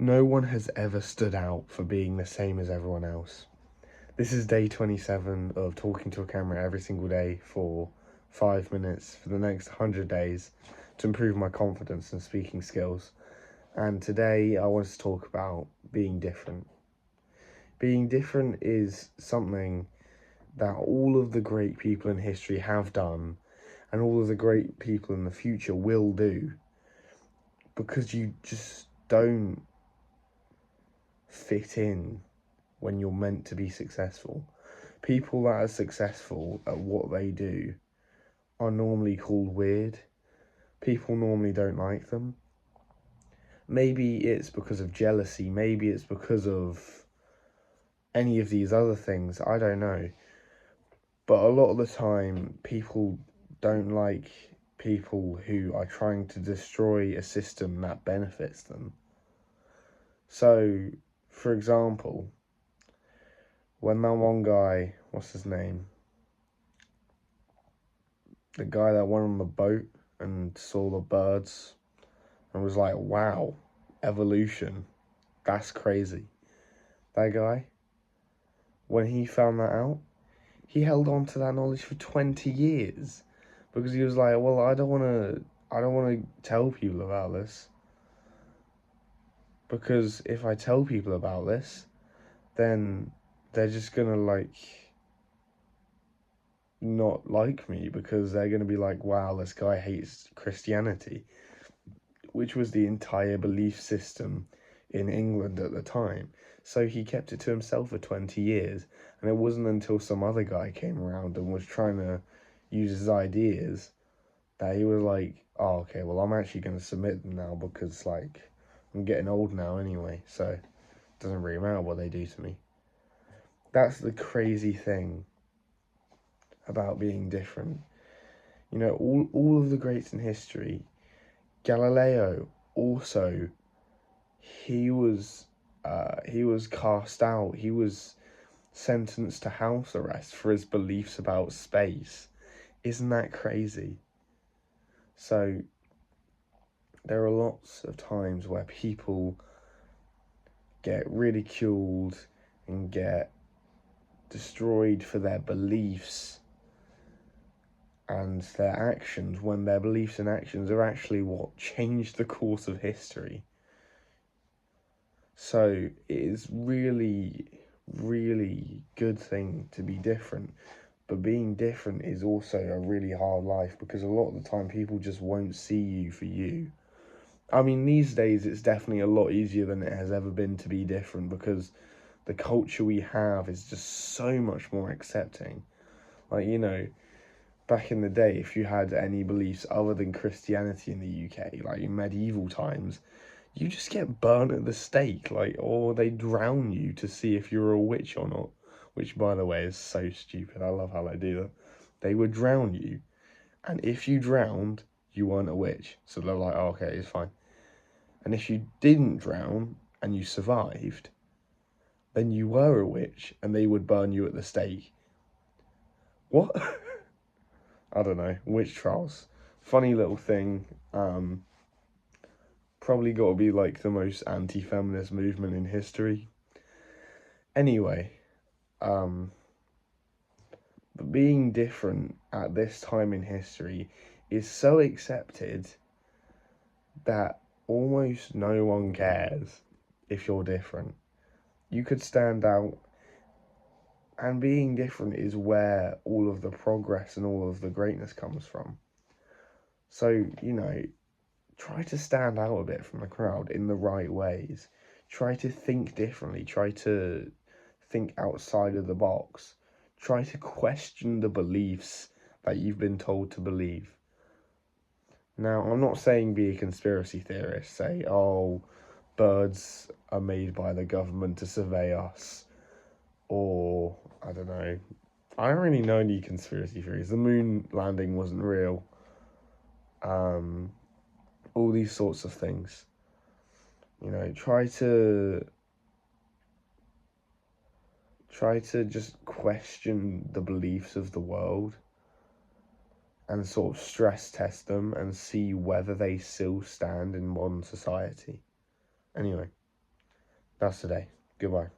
No one has ever stood out for being the same as everyone else. This is day 27 of talking to a camera every single day for 5 minutes for the next 100 days to improve my confidence and speaking skills. And today I want to talk about being different. Being different is something that all of the great people in history have done, and all of the great people in the future will do, because you just don't fit in when you're meant to be successful. People that are successful at what they do are normally called weird. People normally don't like them. Maybe it's because of jealousy, maybe it's because of any of these other things, I don't know. But a lot of the time, people don't like people who are trying to destroy a system that benefits them. So, for example, when that one guy, what's his name? The guy that went on the boat and saw the birds and was like, wow, evolution, that's crazy. That guy, when he found that out, he held on to that knowledge for 20 years because he was like, well, I don't want to tell people about this, because if I tell people about this, then they're just gonna not like me, because they're gonna be like, wow, this guy hates Christianity, which was the entire belief system in England at the time. So he kept it to himself for 20 years, and it wasn't until some other guy came around and was trying to use his ideas that he was like, oh, okay, well, I'm actually going to submit them now, because, I'm getting old now anyway, so it doesn't really matter what they do to me. That's the crazy thing about being different. You know, all of the greats in history, Galileo also, he was cast out. He was sentenced to house arrest for his beliefs about space. Isn't that crazy? So there are lots of times where people get ridiculed and get destroyed for their beliefs and their actions, when their beliefs and actions are actually what changed the course of history. So it is really, really good thing to be different. But being different is also a really hard life, because a lot of the time people just won't see you for you. I mean, these days it's definitely a lot easier than it has ever been to be different, because the culture we have is just so much more accepting. Back in the day, if you had any beliefs other than Christianity in the UK, like in medieval times, you just get burnt at the stake, or they drown you to see if you're a witch or not. Which, by the way, is so stupid. I love how they do that. They would drown you, and if you drowned, you weren't a witch. So they're like, oh, okay, it's fine. And if you didn't drown and you survived, then you were a witch, and they would burn you at the stake. What? I don't know. Witch trials. Funny little thing. Probably got to be the most anti-feminist movement in history. Anyway, but being different at this time in history is so accepted that almost no one cares if you're different. You could stand out, and being different is where all of the progress and all of the greatness comes from. So, try to stand out a bit from the crowd in the right ways. Try to think differently. Try to think outside of the box. Try to question the beliefs that you've been told to believe. Now, I'm not saying be a conspiracy theorist. Say, oh, birds are made by the government to survey us. Or, I don't know. I don't really know any conspiracy theories. The moon landing wasn't real. All these sorts of things. Try to just question the beliefs of the world and sort of stress test them and see whether they still stand in modern society. Anyway. That's today. Goodbye.